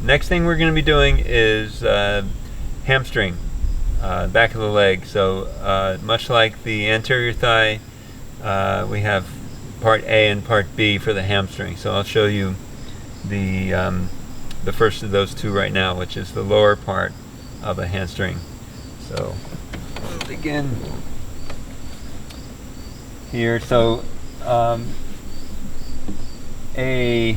Next thing we're going to be doing is hamstring, back of the leg. So much like the anterior thigh, we have part A and part B for the hamstring. So I'll show you the first of those two right now, which is the lower part of a hamstring. So we'll begin here. So a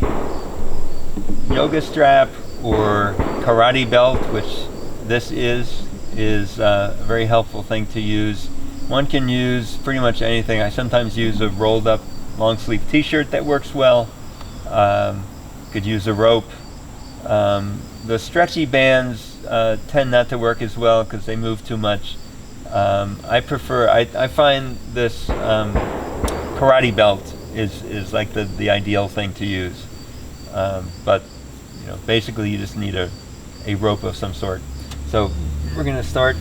yoga strap or karate belt, which this is a very helpful thing to use. One can use pretty much anything. I sometimes use a rolled up long sleeve t-shirt that works well. Could use a rope. The stretchy bands tend not to work as well because they move too much. I find this karate belt is like the ideal thing to use. But basically you just need a rope of some sort. So we're going to start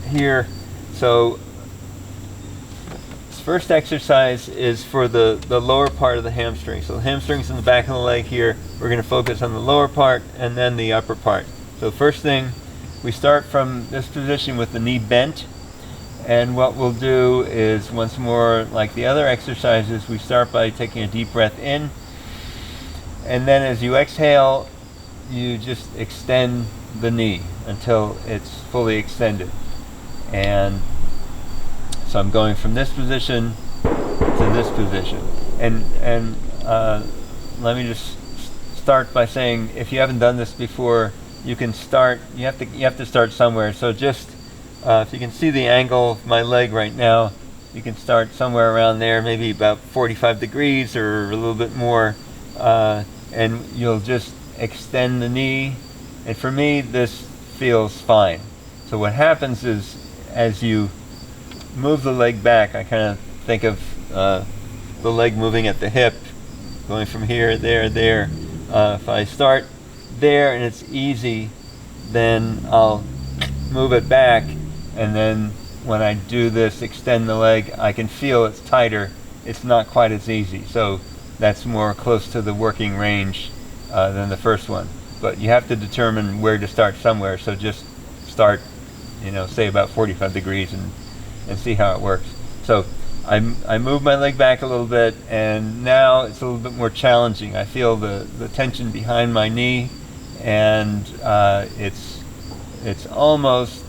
here. So this first exercise is for the lower part of the hamstring. So the hamstring's in the back of the leg here. We're going to focus on the lower part and then the upper part. So first thing, we start from this position with the knee bent. And what we'll do is, once more like the other exercises, we start by taking a deep breath in. And then as you exhale, you just extend the knee until it's fully extended. And so I'm going from this position to this position. And let me just start by saying, if you haven't done this before, you can start. You have to start somewhere. So just if you can see the angle of my leg right now, you can start somewhere around there, maybe about 45 degrees or a little bit more, and you'll just extend the knee. And for me, this feels fine. So what happens is, as you move the leg back, I kind of think of the leg moving at the hip, going from here, there, there. If I start there and it's easy, then I'll move it back, and then when I do this, extend the leg, I can feel it's tighter. It's not quite as easy. So that's more close to the working range than the first one. But you have to determine where to start somewhere. So just start, say about 45 degrees and see how it works. So I move my leg back a little bit, and now it's a little bit more challenging. I feel the tension behind my knee, and it's almost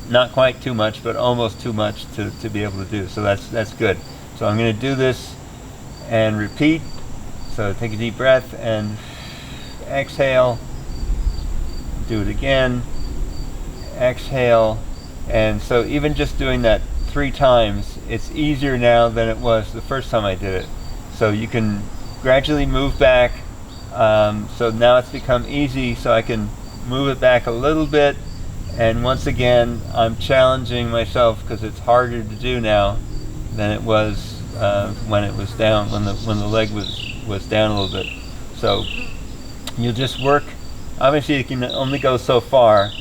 not quite too much, but almost too much to be able to do. So that's good. So I'm going to do this and repeat. So take a deep breath and exhale. Do it again. Exhale. And so even just doing that 3 times, it's easier now than it was the first time I did it. So you can gradually move back. So now it's become easy, so I can move it back a little bit. And once again, I'm challenging myself because it's harder to do now than it was when it was down, when the leg was down a little bit. So you'll just work. Obviously, you can only go so far,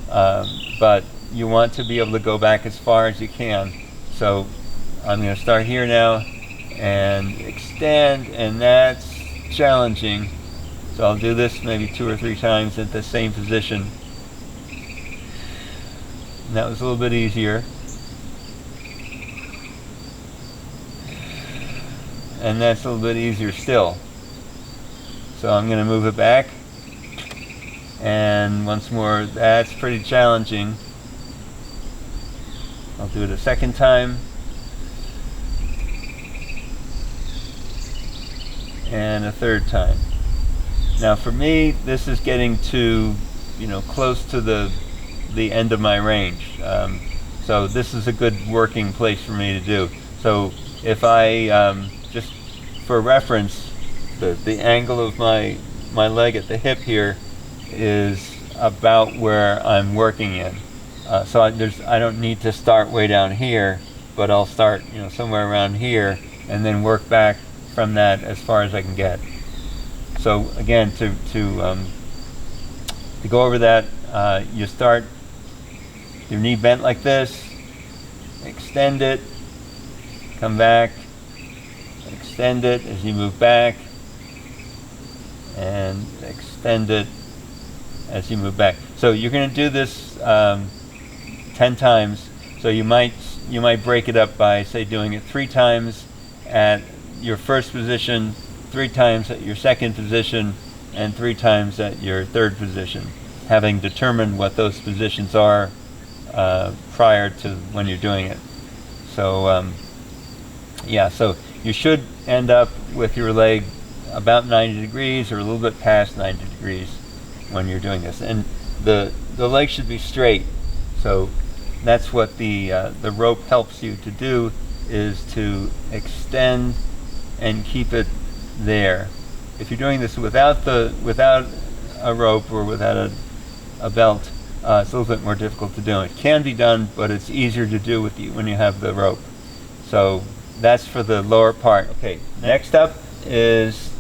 but you want to be able to go back as far as you can. So I'm going to start here now and extend, and that's challenging. So I'll do this maybe 2 or 3 times at the same position. And that was a little bit easier. And that's a little bit easier still. So I'm going to move it back. And once more, that's pretty challenging. I'll do it a second time. And a third time. Now for me, this is getting to, close to the end of my range. So this is a good working place for me to do. So if I, just for reference, the angle of my leg at the hip here is about where I'm working in. So I don't need to start way down here, but I'll start somewhere around here and then work back from that as far as I can get. So again, to go over that, you start your knee bent like this, extend it, come back, extend it as you move back, and extend it as you move back. So you're going to do this 10 times. So you might break it up by, say, doing it 3 times at your first position, 3 times at your second position, and 3 times at your third position, having determined what those positions are prior to when you're doing it. So yeah, so you should end up with your leg about 90 degrees or a little bit past 90 degrees when you're doing this. And the leg should be straight. So that's what the rope helps you to do, is to extend and keep it there. If you're doing this without a rope or without a belt, it's a little bit more difficult to do. It can be done, but it's easier to do when you have the rope. So that's for the lower part. Okay, next up is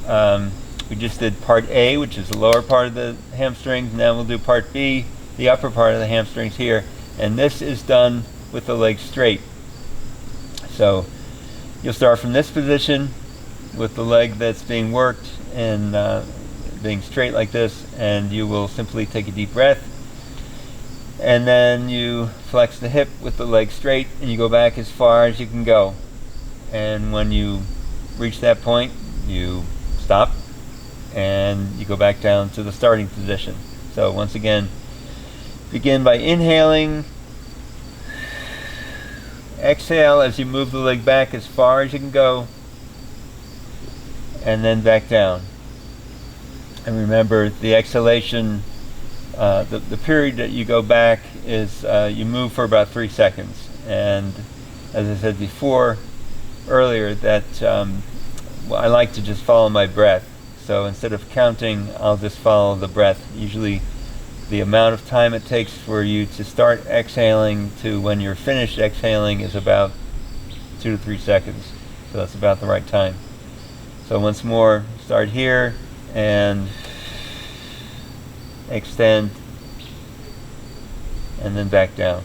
we just did part A, which is the lower part of the hamstrings. Now we'll do part B, the upper part of the hamstrings here. And this is done with the leg straight. So you'll start from this position with the leg that's being worked and being straight like this, and you will simply take a deep breath, and then you flex the hip with the leg straight, and you go back as far as you can go. And when you reach that point, you stop and you go back down to the starting position. So once again, begin by inhaling, exhale as you move the leg back as far as you can go, and then back down. And remember, the exhalation, the period that you go back is you move for about 3 seconds. And as I said earlier, that I like to just follow my breath. So instead of counting, I'll just follow the breath. Usually the amount of time it takes for you to start exhaling to when you're finished exhaling is about 2 to 3 seconds. So that's about the right time. So once more, start here and extend, and then back down.